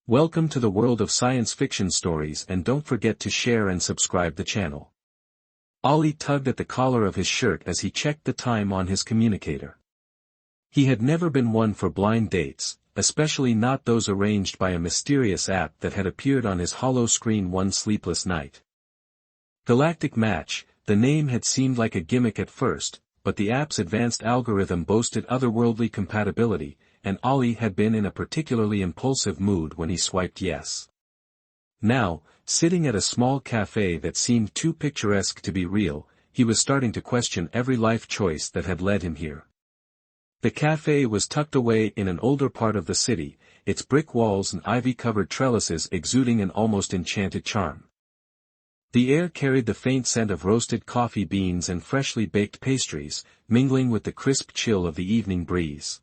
Welcome to the world of science fiction stories, and don't forget to share and subscribe the channel. Ollie tugged at the collar of his shirt as he checked the time on his communicator. He had never been one for blind dates, especially not those arranged by a mysterious app that had appeared on his hollow screen one sleepless night. Galactic Match, the name had seemed like a gimmick at first, but the app's advanced algorithm boasted otherworldly compatibility, and Ollie had been in a particularly impulsive mood when he swiped yes. Now, sitting at a small cafe that seemed too picturesque to be real, he was starting to question every life choice that had led him here. The cafe was tucked away in an older part of the city, its brick walls and ivy-covered trellises exuding an almost enchanted charm. The air carried the faint scent of roasted coffee beans and freshly baked pastries, mingling with the crisp chill of the evening breeze.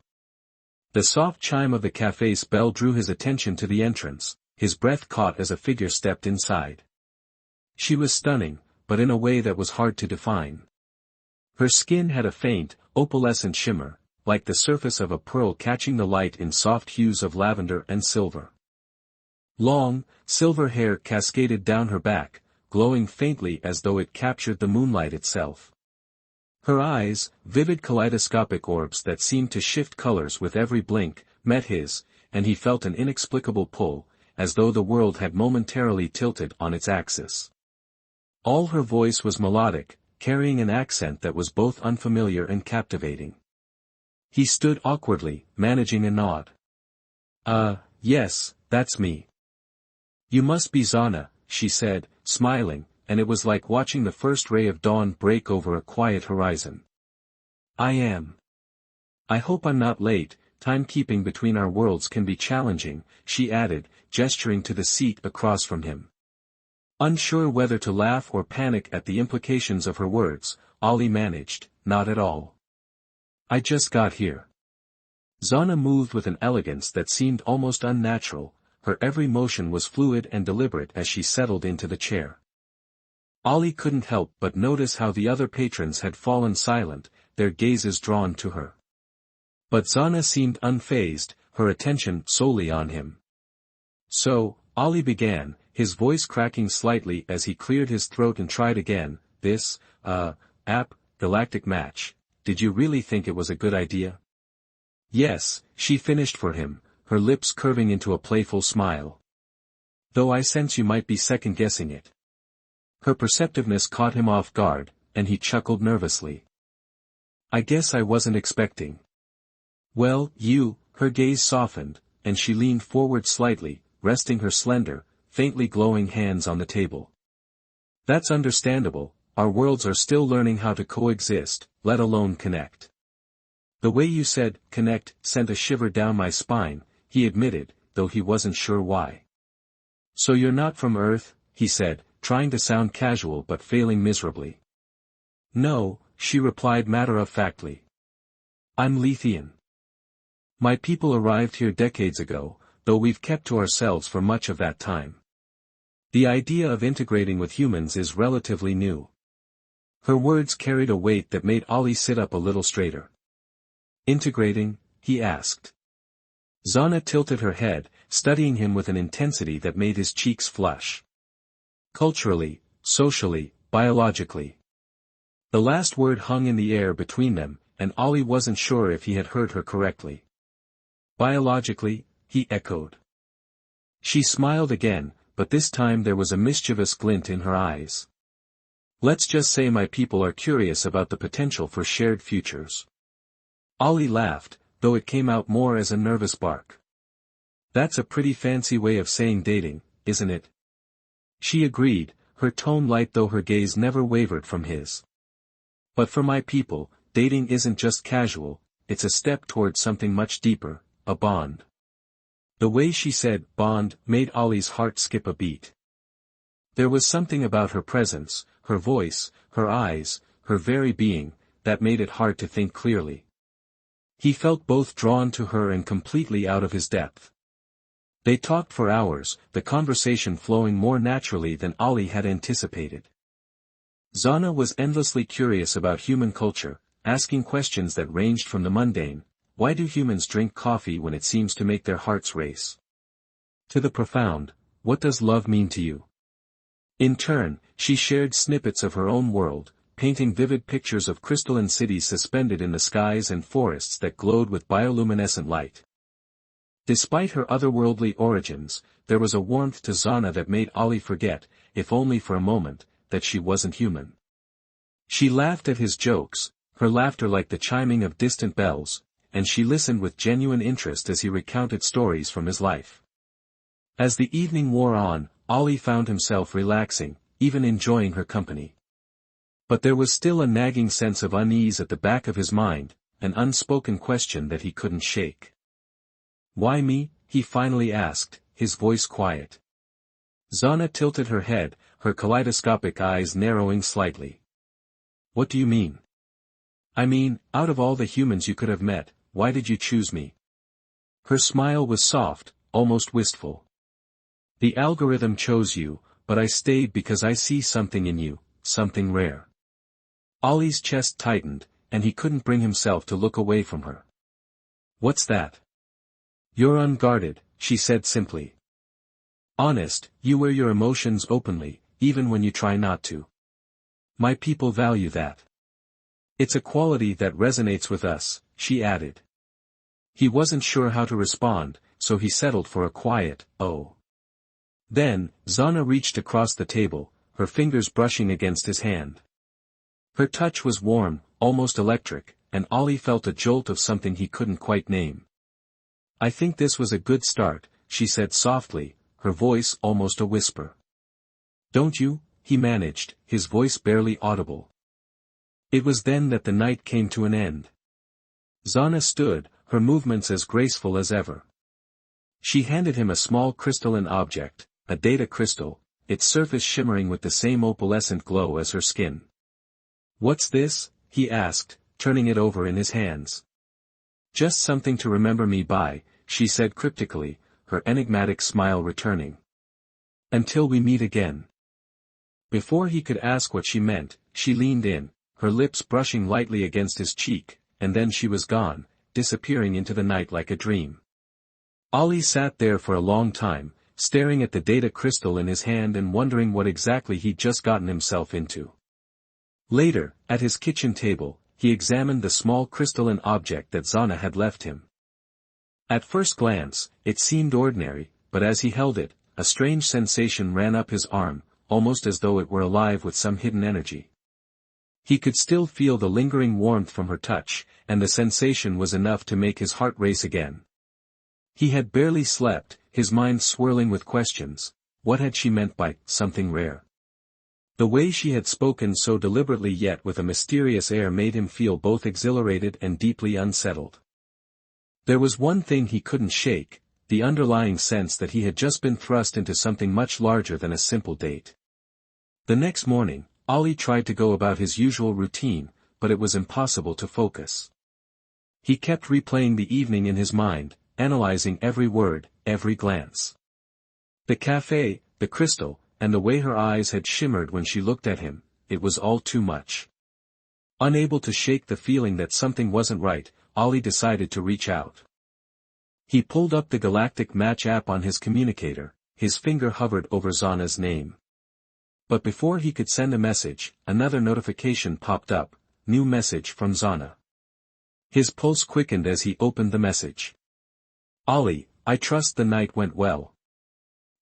The soft chime of the cafe's bell drew his attention to the entrance, his breath caught as a figure stepped inside. She was stunning, but in a way that was hard to define. Her skin had a faint, opalescent shimmer, like the surface of a pearl catching the light in soft hues of lavender and silver. Long, silver hair cascaded down her back, glowing faintly as though it captured the moonlight itself. Her eyes, vivid kaleidoscopic orbs that seemed to shift colors with every blink, met his, and he felt an inexplicable pull, as though the world had momentarily tilted on its axis. All her voice was melodic, carrying an accent that was both unfamiliar and captivating. He stood awkwardly, managing a nod. Yes, that's me. You must be Zana, she said, smiling, and it was like watching the first ray of dawn break over a quiet horizon. I am. I hope I'm not late. Timekeeping between our worlds can be challenging, she added, gesturing to the seat across from him. Unsure whether to laugh or panic at the implications of her words, Ollie managed, not at all. I just got here. Zana moved with an elegance that seemed almost unnatural, her every motion was fluid and deliberate as she settled into the chair. Ollie couldn't help but notice how the other patrons had fallen silent, their gazes drawn to her. But Zana seemed unfazed, her attention solely on him. So, Ollie began, his voice cracking slightly as he cleared his throat and tried again, this, app, Galactic Match, did you really think it was a good idea? Yes, she finished for him, her lips curving into a playful smile. Though I sense you might be second-guessing it. Her perceptiveness caught him off guard, and he chuckled nervously. I guess I wasn't expecting. Well, her gaze softened, and she leaned forward slightly, resting her slender, faintly glowing hands on the table. That's understandable, our worlds are still learning how to coexist, let alone connect. The way you said, connect, sent a shiver down my spine, he admitted, though he wasn't sure why. So you're not from Earth, he said, trying to sound casual but failing miserably. No, she replied matter-of-factly. I'm Lethian. My people arrived here decades ago, though we've kept to ourselves for much of that time. The idea of integrating with humans is relatively new. Her words carried a weight that made Ollie sit up a little straighter. Integrating? He asked. Zana tilted her head, studying him with an intensity that made his cheeks flush. Culturally, socially, biologically. The last word hung in the air between them, and Ollie wasn't sure if he had heard her correctly. Biologically, he echoed. She smiled again, but this time there was a mischievous glint in her eyes. Let's just say my people are curious about the potential for shared futures. Ollie laughed, though it came out more as a nervous bark. That's a pretty fancy way of saying dating, isn't it? She agreed, her tone light though her gaze never wavered from his. But for my people, dating isn't just casual, it's a step towards something much deeper, a bond. The way she said bond made Ollie's heart skip a beat. There was something about her presence, her voice, her eyes, her very being, that made it hard to think clearly. He felt both drawn to her and completely out of his depth. They talked for hours, the conversation flowing more naturally than Ollie had anticipated. Zana was endlessly curious about human culture, asking questions that ranged from the mundane, why do humans drink coffee when it seems to make their hearts race? To the profound, what does love mean to you? In turn, she shared snippets of her own world, painting vivid pictures of crystalline cities suspended in the skies and forests that glowed with bioluminescent light. Despite her otherworldly origins, there was a warmth to Zana that made Ollie forget, if only for a moment, that she wasn't human. She laughed at his jokes, her laughter like the chiming of distant bells, and she listened with genuine interest as he recounted stories from his life. As the evening wore on, Ollie found himself relaxing, even enjoying her company. But there was still a nagging sense of unease at the back of his mind, an unspoken question that he couldn't shake. "Why me?" he finally asked, his voice quiet. Zana tilted her head, her kaleidoscopic eyes narrowing slightly. "What do you mean?" "I mean, out of all the humans you could have met, why did you choose me?" Her smile was soft, almost wistful. "The algorithm chose you, but I stayed because I see something in you, something rare." Ollie's chest tightened, and he couldn't bring himself to look away from her. "What's that?" "You're unguarded," she said simply. "Honest, you wear your emotions openly, even when you try not to. My people value that. It's a quality that resonates with us," she added. He wasn't sure how to respond, so he settled for a quiet, "Oh." Then, Zana reached across the table, her fingers brushing against his hand. Her touch was warm, almost electric, and Ollie felt a jolt of something he couldn't quite name. "I think this was a good start," she said softly, her voice almost a whisper. "Don't you?" he managed, his voice barely audible. It was then that the night came to an end. Zana stood, her movements as graceful as ever. She handed him a small crystalline object, a data crystal, its surface shimmering with the same opalescent glow as her skin. "What's this?" he asked, turning it over in his hands. "Just something to remember me by," she said cryptically, her enigmatic smile returning. "Until we meet again." Before he could ask what she meant, she leaned in, her lips brushing lightly against his cheek, and then she was gone, disappearing into the night like a dream. Ollie sat there for a long time, staring at the data crystal in his hand and wondering what exactly he'd just gotten himself into. Later, at his kitchen table, he examined the small crystalline object that Zana had left him. At first glance, it seemed ordinary, but as he held it, a strange sensation ran up his arm, almost as though it were alive with some hidden energy. He could still feel the lingering warmth from her touch, and the sensation was enough to make his heart race again. He had barely slept, his mind swirling with questions. What had she meant by something rare? The way she had spoken so deliberately yet with a mysterious air made him feel both exhilarated and deeply unsettled. There was one thing he couldn't shake, the underlying sense that he had just been thrust into something much larger than a simple date. The next morning, Ollie tried to go about his usual routine, but it was impossible to focus. He kept replaying the evening in his mind, analyzing every word, every glance. The cafe, the crystal, and the way her eyes had shimmered when she looked at him, it was all too much. Unable to shake the feeling that something wasn't right, Ollie decided to reach out. He pulled up the Galactic Match app on his communicator, his finger hovered over Zana's name. But before he could send a message, another notification popped up, new message from Zana. His pulse quickened as he opened the message. "Ollie, I trust the night went well.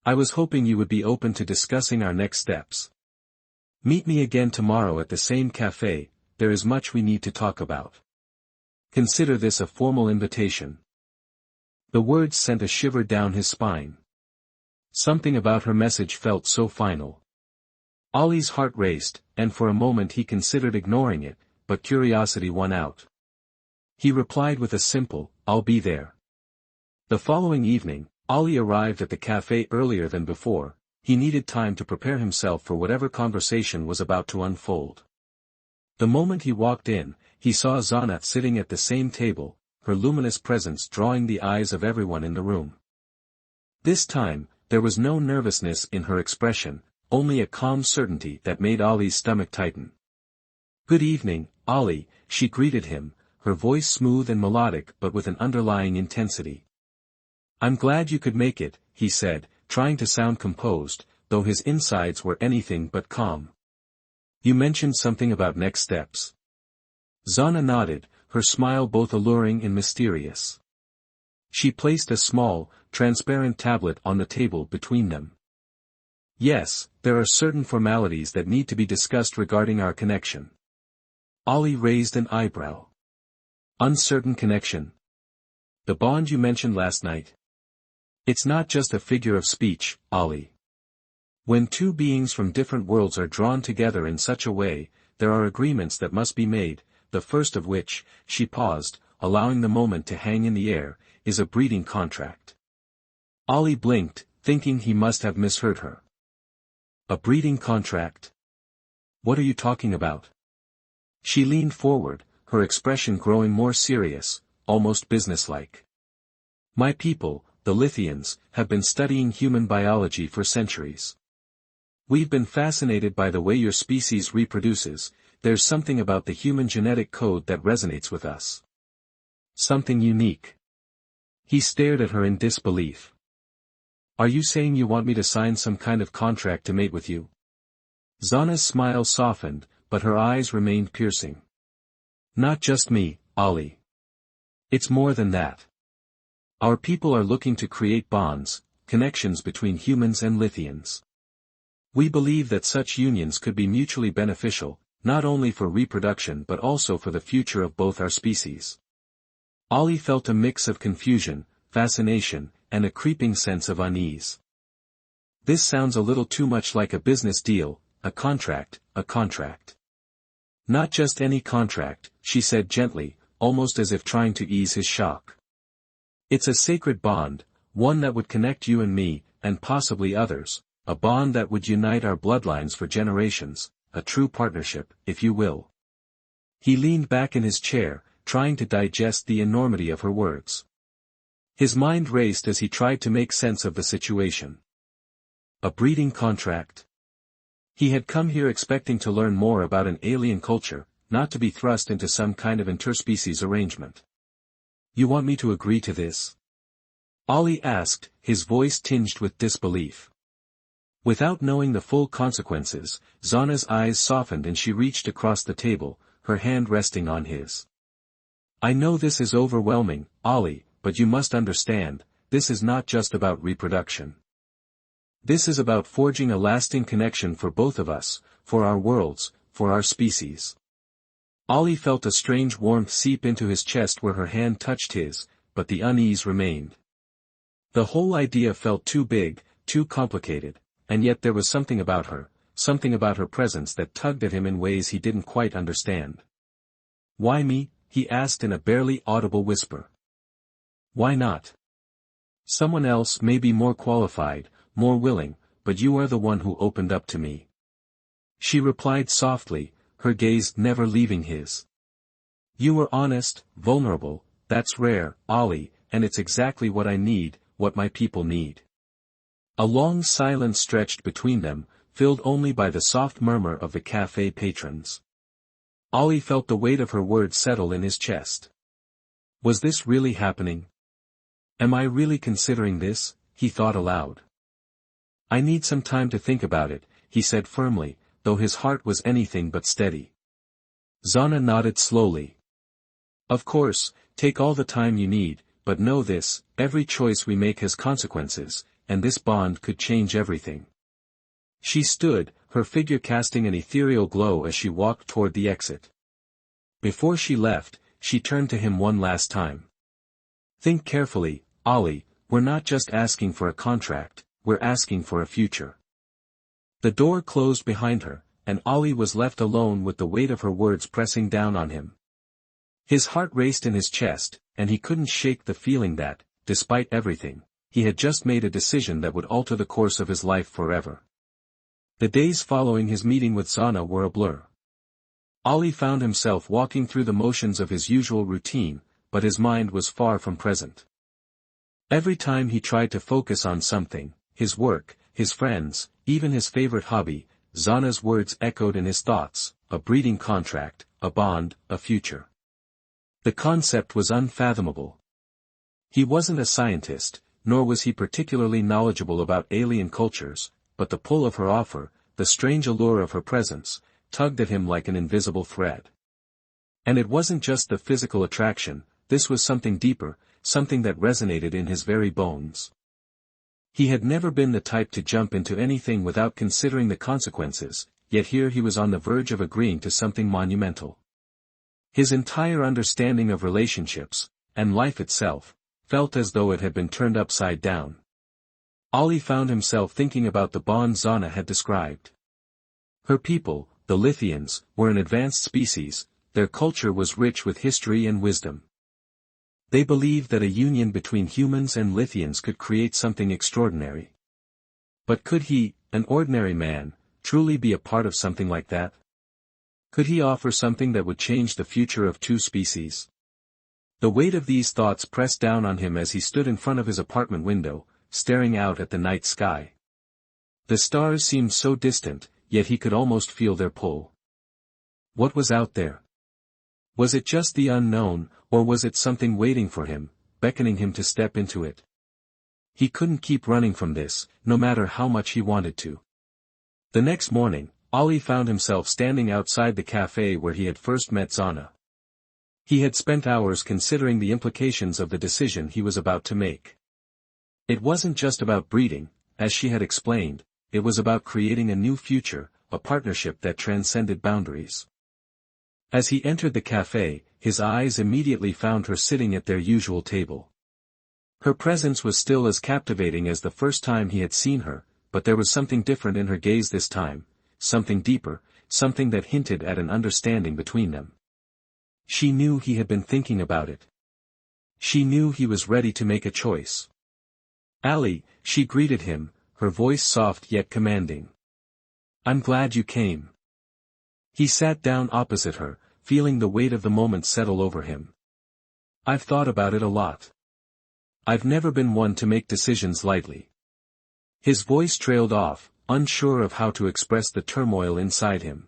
I was hoping you would be open to discussing our next steps. Meet me again tomorrow at the same cafe, there is much we need to talk about. Consider this a formal invitation." The words sent a shiver down his spine. Something about her message felt so final. Ollie's heart raced, and for a moment he considered ignoring it, but curiosity won out. He replied with a simple, "I'll be there." The following evening, Ollie arrived at the cafe earlier than before. He needed time to prepare himself for whatever conversation was about to unfold. The moment he walked in, he saw Zana sitting at the same table, her luminous presence drawing the eyes of everyone in the room. This time, there was no nervousness in her expression, only a calm certainty that made Ollie's stomach tighten. "Good evening, Ollie," she greeted him, her voice smooth and melodic but with an underlying intensity. "I'm glad you could make it," he said, trying to sound composed, though his insides were anything but calm. You mentioned something about next steps. Zana nodded, her smile both alluring and mysterious. She placed a small, transparent tablet on the table between them. Yes, there are certain formalities that need to be discussed regarding our connection. Ollie raised an eyebrow. Uncertain connection. The bond you mentioned last night? It's not just a figure of speech, Ollie. When two beings from different worlds are drawn together in such a way, there are agreements that must be made, the first of which, she paused, allowing the moment to hang in the air, is a breeding contract. Ollie blinked, thinking he must have misheard her. A breeding contract? What are you talking about? She leaned forward, her expression growing more serious, almost businesslike. My people, the Lithians, have been studying human biology for centuries. We've been fascinated by the way your species reproduces. There's something about the human genetic code that resonates with us. Something unique. He stared at her in disbelief. Are you saying you want me to sign some kind of contract to mate with you? Zana's smile softened, but her eyes remained piercing. Not just me, Ollie. It's more than that. Our people are looking to create bonds, connections between humans and Lithians. We believe that such unions could be mutually beneficial, not only for reproduction but also for the future of both our species. Ollie felt a mix of confusion, fascination, and a creeping sense of unease. This sounds a little too much like a business deal, a contract, a contract. Not just any contract, she said gently, almost as if trying to ease his shock. It's a sacred bond, one that would connect you and me, and possibly others. A bond that would unite our bloodlines for generations, a true partnership, if you will. He leaned back in his chair, trying to digest the enormity of her words. His mind raced as he tried to make sense of the situation. A breeding contract? He had come here expecting to learn more about an alien culture, not to be thrust into some kind of interspecies arrangement. You want me to agree to this? Ollie asked, his voice tinged with disbelief. Without knowing the full consequences, Zana's eyes softened and she reached across the table, her hand resting on his. I know this is overwhelming, Ollie, but you must understand, this is not just about reproduction. This is about forging a lasting connection for both of us, for our worlds, for our species. Ollie felt a strange warmth seep into his chest where her hand touched his, but the unease remained. The whole idea felt too big, too complicated. And yet there was something about her presence that tugged at him in ways he didn't quite understand. Why me? He asked in a barely audible whisper. Why not? Someone else may be more qualified, more willing, but you are the one who opened up to me. She replied softly, her gaze never leaving his. You were honest, vulnerable, that's rare, Ollie, and it's exactly what I need, what my people need. A long silence stretched between them, filled only by the soft murmur of the cafe patrons. Ollie felt the weight of her words settle in his chest. Was this really happening? Am I really considering this? He thought aloud. I need some time to think about it, he said firmly, though his heart was anything but steady. Zana nodded slowly. Of course, take all the time you need, but know this, every choice we make has consequences, and this bond could change everything. She stood, her figure casting an ethereal glow as she walked toward the exit. Before she left, she turned to him one last time. Think carefully, Ollie, we're not just asking for a contract, we're asking for a future. The door closed behind her, and Ollie was left alone with the weight of her words pressing down on him. His heart raced in his chest, and he couldn't shake the feeling that, despite everything, he had just made a decision that would alter the course of his life forever. The days following his meeting with Zana were a blur. Ollie found himself walking through the motions of his usual routine, but his mind was far from present. Every time he tried to focus on something, his work, his friends, even his favorite hobby, Zana's words echoed in his thoughts, a breeding contract, a bond, a future. The concept was unfathomable. He wasn't a scientist, nor was he particularly knowledgeable about alien cultures, but the pull of her offer, the strange allure of her presence, tugged at him like an invisible thread. And it wasn't just the physical attraction, this was something deeper, something that resonated in his very bones. He had never been the type to jump into anything without considering the consequences, yet here he was on the verge of agreeing to something monumental. His entire understanding of relationships, and life itself, felt as though it had been turned upside down. Ollie found himself thinking about the bond Zana had described. Her people, the Lithians, were an advanced species, their culture was rich with history and wisdom. They believed that a union between humans and Lithians could create something extraordinary. But could he, an ordinary man, truly be a part of something like that? Could he offer something that would change the future of two species? The weight of these thoughts pressed down on him as he stood in front of his apartment window, staring out at the night sky. The stars seemed so distant, yet he could almost feel their pull. What was out there? Was it just the unknown, or was it something waiting for him, beckoning him to step into it? He couldn't keep running from this, no matter how much he wanted to. The next morning, Ollie found himself standing outside the cafe where he had first met Zana. He had spent hours considering the implications of the decision he was about to make. It wasn't just about breeding, as she had explained, it was about creating a new future, a partnership that transcended boundaries. As he entered the cafe, his eyes immediately found her sitting at their usual table. Her presence was still as captivating as the first time he had seen her, but there was something different in her gaze this time, something deeper, something that hinted at an understanding between them. She knew he had been thinking about it. She knew he was ready to make a choice. "Ali," she greeted him, her voice soft yet commanding. "I'm glad you came." He sat down opposite her, feeling the weight of the moment settle over him. "I've thought about it a lot. I've never been one to make decisions lightly." His voice trailed off, unsure of how to express the turmoil inside him.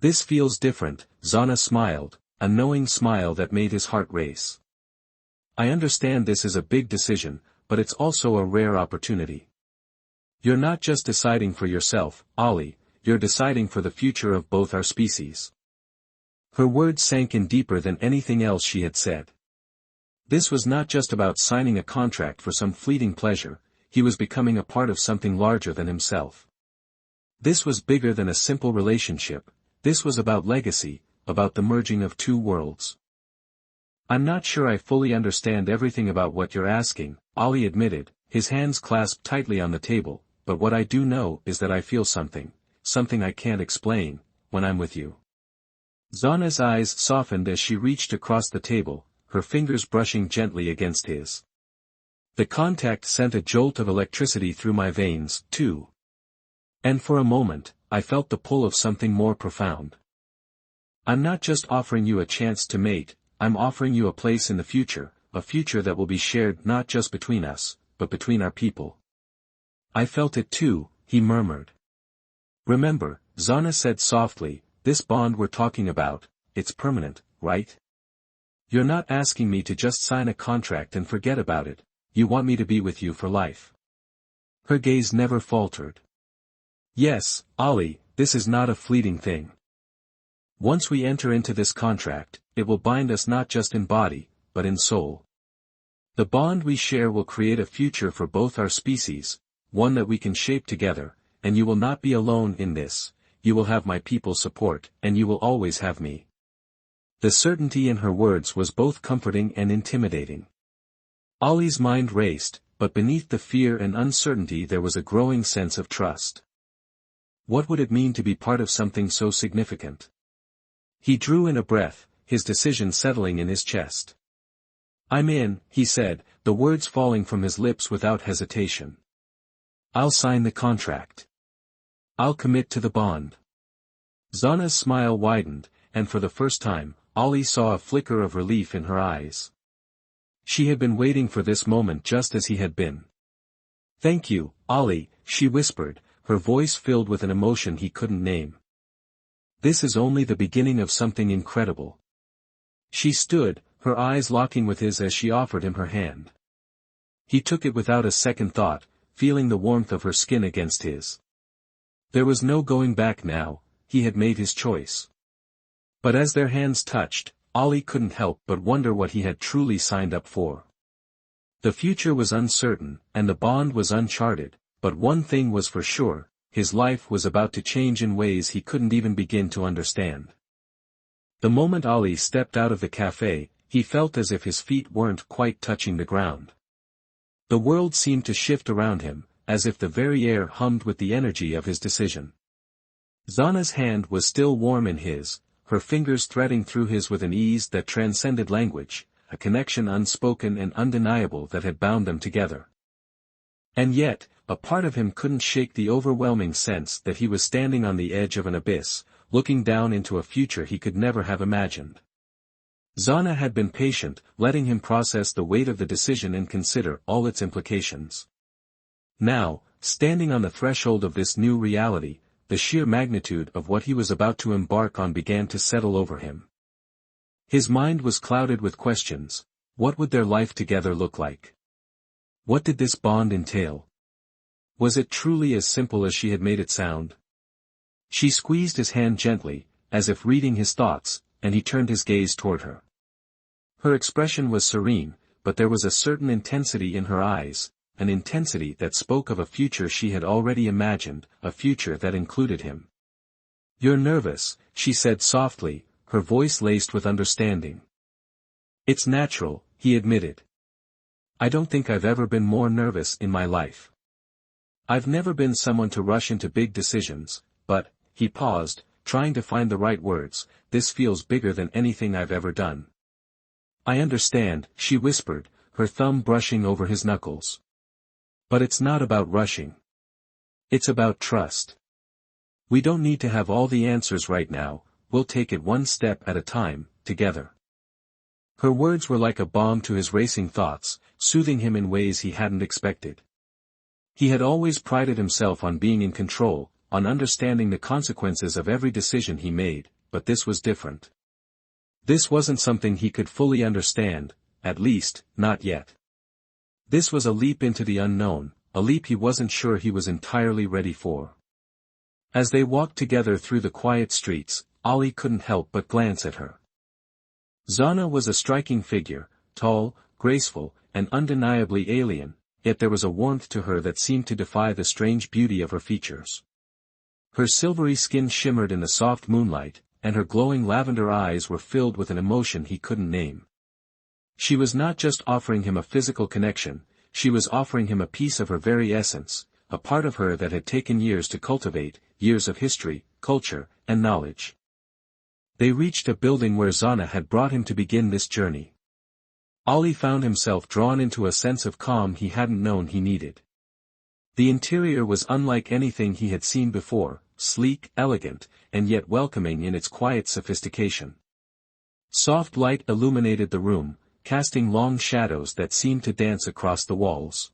"This feels different," Zana smiled, a knowing smile that made his heart race. "I understand this is a big decision, but it's also a rare opportunity. You're not just deciding for yourself, Ollie, you're deciding for the future of both our species." Her words sank in deeper than anything else she had said. This was not just about signing a contract for some fleeting pleasure, he was becoming a part of something larger than himself. This was bigger than a simple relationship, this was about legacy, about the merging of two worlds. "I'm not sure I fully understand everything about what you're asking," Ollie admitted, his hands clasped tightly on the table, "but what I do know is that I feel something I can't explain, when I'm with you." Zana's eyes softened as she reached across the table, her fingers brushing gently against his. "The contact sent a jolt of electricity through my veins, too. And for a moment, I felt the pull of something more profound. I'm not just offering you a chance to mate, I'm offering you a place in the future, a future that will be shared not just between us, but between our people." "I felt it too," he murmured. "Remember," Zana said softly, "this bond we're talking about, it's permanent, right? You're not asking me to just sign a contract and forget about it, you want me to be with you for life." Her gaze never faltered. "Yes, Ollie, this is not a fleeting thing. Once we enter into this contract, it will bind us not just in body, but in soul. The bond we share will create a future for both our species, one that we can shape together, and you will not be alone in this, you will have my people's support, and you will always have me." The certainty in her words was both comforting and intimidating. Ollie's mind raced, but beneath the fear and uncertainty there was a growing sense of trust. What would it mean to be part of something so significant? He drew in a breath, his decision settling in his chest. "I'm in," he said, the words falling from his lips without hesitation. "I'll sign the contract. I'll commit to the bond." Zana's smile widened, and for the first time, Ollie saw a flicker of relief in her eyes. She had been waiting for this moment just as he had been. "Thank you, Ollie," she whispered, her voice filled with an emotion he couldn't name. "This is only the beginning of something incredible." She stood, her eyes locking with his as she offered him her hand. He took it without a second thought, feeling the warmth of her skin against his. There was no going back now, he had made his choice. But as their hands touched, Ollie couldn't help but wonder what he had truly signed up for. The future was uncertain, and the bond was uncharted, but one thing was for sure, his life was about to change in ways he couldn't even begin to understand. The moment Ollie stepped out of the cafe, he felt as if his feet weren't quite touching the ground. The world seemed to shift around him, as if the very air hummed with the energy of his decision. Zana's hand was still warm in his, her fingers threading through his with an ease that transcended language, a connection unspoken and undeniable that had bound them together. And yet, a part of him couldn't shake the overwhelming sense that he was standing on the edge of an abyss, looking down into a future he could never have imagined. Zana had been patient, letting him process the weight of the decision and consider all its implications. Now, standing on the threshold of this new reality, the sheer magnitude of what he was about to embark on began to settle over him. His mind was clouded with questions. What would their life together look like? What did this bond entail? Was it truly as simple as she had made it sound? She squeezed his hand gently, as if reading his thoughts, and he turned his gaze toward her. Her expression was serene, but there was a certain intensity in her eyes, an intensity that spoke of a future she had already imagined, a future that included him. "You're nervous," she said softly, her voice laced with understanding. "It's natural," he admitted. "I don't think I've ever been more nervous in my life. I've never been someone to rush into big decisions, but," he paused, trying to find the right words, "this feels bigger than anything I've ever done." "I understand," she whispered, her thumb brushing over his knuckles. "But it's not about rushing. It's about trust. We don't need to have all the answers right now, we'll take it one step at a time, together." Her words were like a balm to his racing thoughts, soothing him in ways he hadn't expected. He had always prided himself on being in control, on understanding the consequences of every decision he made, but this was different. This wasn't something he could fully understand, at least, not yet. This was a leap into the unknown, a leap he wasn't sure he was entirely ready for. As they walked together through the quiet streets, Ollie couldn't help but glance at her. Zana was a striking figure, tall, graceful, and undeniably alien, yet there was a warmth to her that seemed to defy the strange beauty of her features. Her silvery skin shimmered in the soft moonlight, and her glowing lavender eyes were filled with an emotion he couldn't name. She was not just offering him a physical connection, she was offering him a piece of her very essence, a part of her that had taken years to cultivate, years of history, culture, and knowledge. They reached a building where Zana had brought him to begin this journey. Ollie found himself drawn into a sense of calm he hadn't known he needed. The interior was unlike anything he had seen before, sleek, elegant, and yet welcoming in its quiet sophistication. Soft light illuminated the room, casting long shadows that seemed to dance across the walls.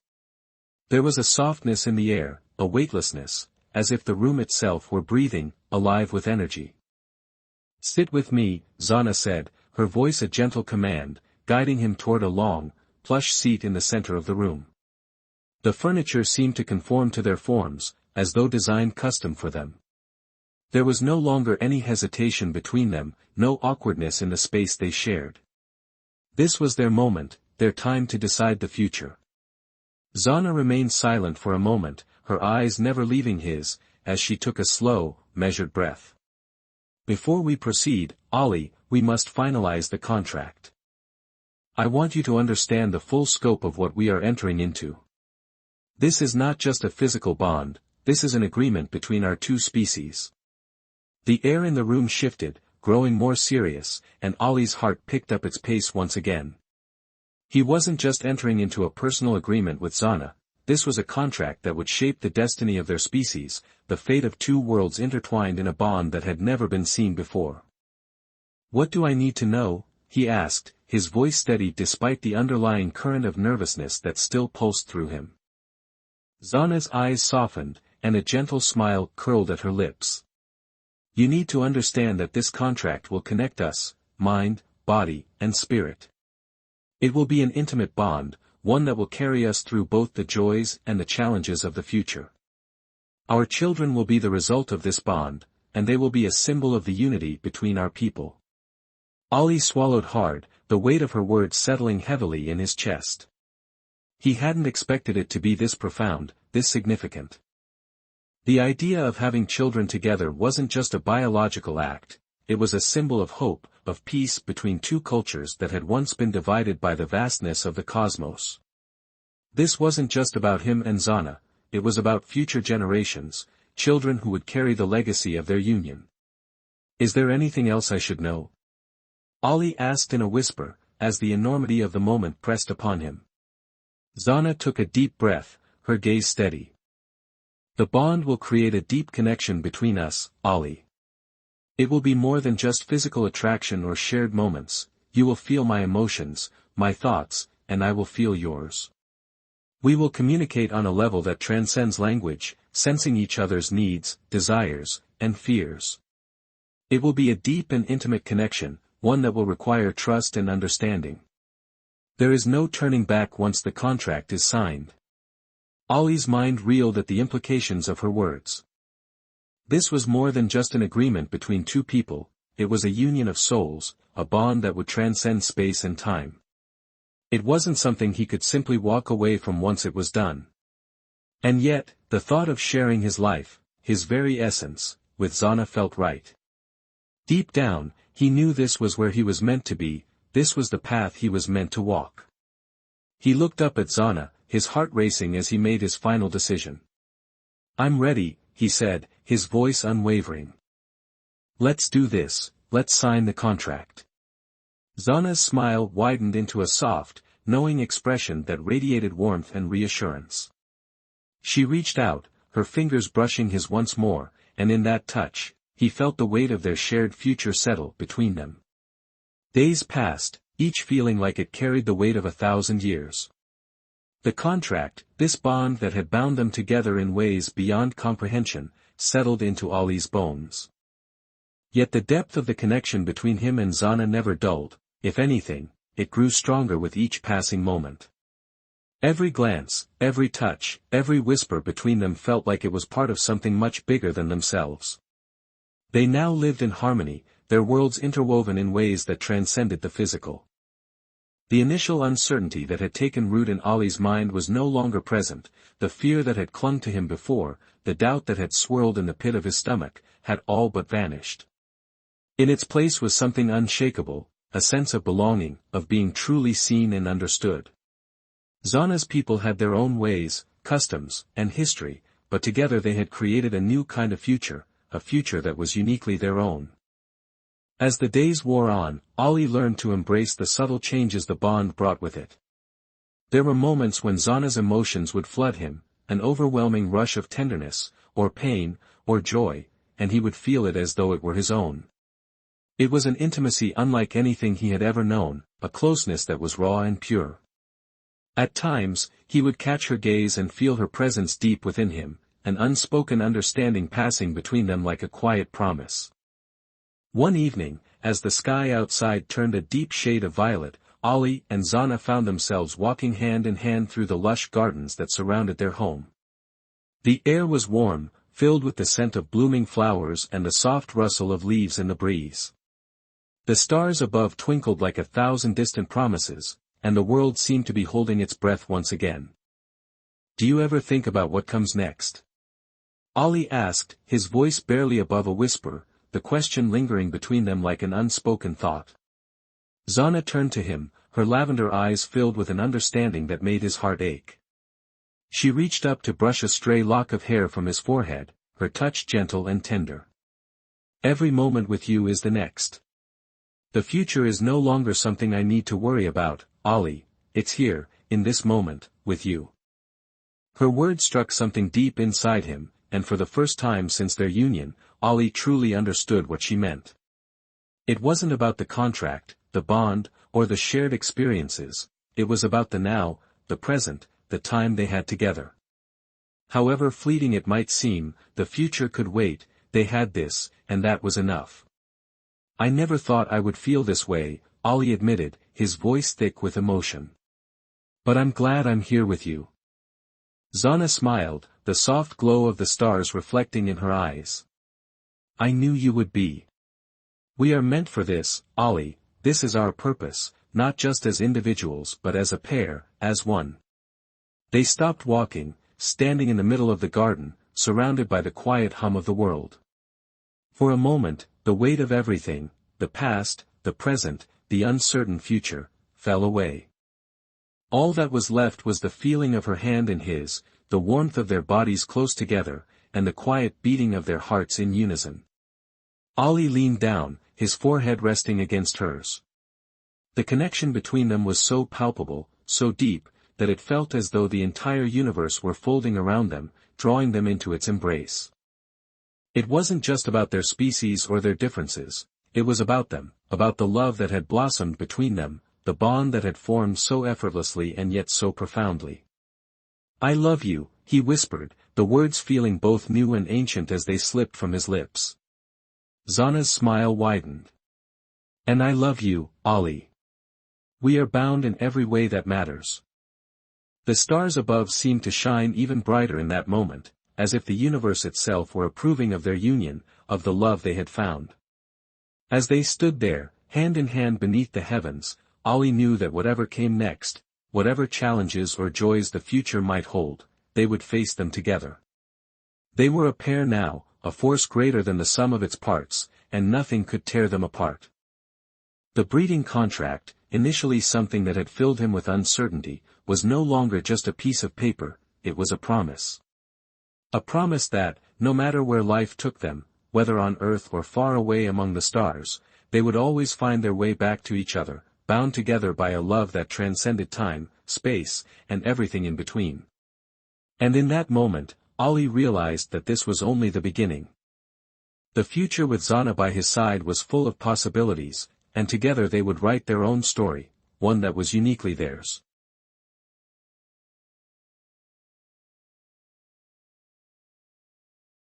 There was a softness in the air, a weightlessness, as if the room itself were breathing, alive with energy. "Sit with me," Zana said, her voice a gentle command, guiding him toward a long, plush seat in the center of the room. The furniture seemed to conform to their forms, as though designed custom for them. There was no longer any hesitation between them, no awkwardness in the space they shared. This was their moment, their time to decide the future. Zana remained silent for a moment, her eyes never leaving his, as she took a slow, measured breath. "Before we proceed, Ollie, we must finalize the contract. I want you to understand the full scope of what we are entering into. This is not just a physical bond, this is an agreement between our two species." The air in the room shifted, growing more serious, and Ollie's heart picked up its pace once again. He wasn't just entering into a personal agreement with Zana, this was a contract that would shape the destiny of their species, the fate of two worlds intertwined in a bond that had never been seen before. "What do I need to know?" he asked, his voice steady despite the underlying current of nervousness that still pulsed through him. Zana's eyes softened, and a gentle smile curled at her lips. "You need to understand that this contract will connect us, mind, body, and spirit. It will be an intimate bond, one that will carry us through both the joys and the challenges of the future. Our children will be the result of this bond, and they will be a symbol of the unity between our people. Ollie swallowed hard, the weight of her words settling heavily in his chest. He hadn't expected it to be this profound, this significant. The idea of having children together wasn't just a biological act, it was a symbol of hope, of peace between two cultures that had once been divided by the vastness of the cosmos. This wasn't just about him and Zana, it was about future generations, children who would carry the legacy of their union. Is there anything else I should know? Ollie asked in a whisper, as the enormity of the moment pressed upon him. Zana took a deep breath, her gaze steady. The bond will create a deep connection between us, Ollie. It will be more than just physical attraction or shared moments, you will feel my emotions, my thoughts, and I will feel yours. We will communicate on a level that transcends language, sensing each other's needs, desires, and fears. It will be a deep and intimate connection, one that will require trust and understanding. There is no turning back once the contract is signed. Ollie's mind reeled at the implications of her words. This was more than just an agreement between two people, it was a union of souls, a bond that would transcend space and time. It wasn't something he could simply walk away from once it was done. And yet, the thought of sharing his life, his very essence, with Zana felt right. Deep down, he knew this was where he was meant to be, this was the path he was meant to walk. He looked up at Zana, his heart racing as he made his final decision. I'm ready, he said, his voice unwavering. Let's do this, let's sign the contract. Zana's smile widened into a soft, knowing expression that radiated warmth and reassurance. She reached out, her fingers brushing his once more, and in that touch, he felt the weight of their shared future settle between them. Days passed, each feeling like it carried the weight of 1,000 years. The contract, this bond that had bound them together in ways beyond comprehension, settled into Ollie's bones. Yet the depth of the connection between him and Zana never dulled, if anything, it grew stronger with each passing moment. Every glance, every touch, every whisper between them felt like it was part of something much bigger than themselves. They now lived in harmony, their worlds interwoven in ways that transcended the physical. The initial uncertainty that had taken root in Ollie's mind was no longer present, the fear that had clung to him before, the doubt that had swirled in the pit of his stomach, had all but vanished. In its place was something unshakable, a sense of belonging, of being truly seen and understood. Zana's people had their own ways, customs, and history, but together they had created a new kind of future, a future that was uniquely their own. As the days wore on, Ollie learned to embrace the subtle changes the bond brought with it. There were moments when Zana's emotions would flood him, an overwhelming rush of tenderness, or pain, or joy, and he would feel it as though it were his own. It was an intimacy unlike anything he had ever known, a closeness that was raw and pure. At times, he would catch her gaze and feel her presence deep within him, an unspoken understanding passing between them like a quiet promise. One evening, as the sky outside turned a deep shade of violet, Ollie and Zana found themselves walking hand in hand through the lush gardens that surrounded their home. The air was warm, filled with the scent of blooming flowers and the soft rustle of leaves in the breeze. The stars above twinkled like 1,000 distant promises, and the world seemed to be holding its breath once again. Do you ever think about what comes next? Ollie asked, his voice barely above a whisper, the question lingering between them like an unspoken thought. Zana turned to him, her lavender eyes filled with an understanding that made his heart ache. She reached up to brush a stray lock of hair from his forehead, her touch gentle and tender. Every moment with you is the next. The future is no longer something I need to worry about, Ollie, it's here, in this moment, with you. Her words struck something deep inside him, and for the first time since their union, Ollie truly understood what she meant. It wasn't about the contract, the bond, or the shared experiences, it was about the now, the present, the time they had together. However fleeting it might seem, the future could wait, they had this, and that was enough. I never thought I would feel this way, Ollie admitted, his voice thick with emotion. But I'm glad I'm here with you. Zana smiled, the soft glow of the stars reflecting in her eyes. I knew you would be. We are meant for this, Ollie, this is our purpose, not just as individuals but as a pair, as one. They stopped walking, standing in the middle of the garden, surrounded by the quiet hum of the world. For a moment, the weight of everything, the past, the present, the uncertain future, fell away. All that was left was the feeling of her hand in his, the warmth of their bodies close together, and the quiet beating of their hearts in unison. Ollie leaned down, his forehead resting against hers. The connection between them was so palpable, so deep, that it felt as though the entire universe were folding around them, drawing them into its embrace. It wasn't just about their species or their differences, it was about them, about the love that had blossomed between them, the bond that had formed so effortlessly and yet so profoundly. I love you, he whispered, the words feeling both new and ancient as they slipped from his lips. Zana's smile widened. And I love you, Ollie. We are bound in every way that matters. The stars above seemed to shine even brighter in that moment, as if the universe itself were approving of their union, of the love they had found. As they stood there, hand in hand beneath the heavens, Ollie knew that whatever came next, whatever challenges or joys the future might hold, they would face them together. They were a pair now, a force greater than the sum of its parts, and nothing could tear them apart. The breeding contract, initially something that had filled him with uncertainty, was no longer just a piece of paper, it was a promise. A promise that, no matter where life took them, whether on Earth or far away among the stars, they would always find their way back to each other, bound together by a love that transcended time, space, and everything in between. And in that moment, Ollie realized that this was only the beginning. The future with Zana by his side was full of possibilities, and together they would write their own story, one that was uniquely theirs.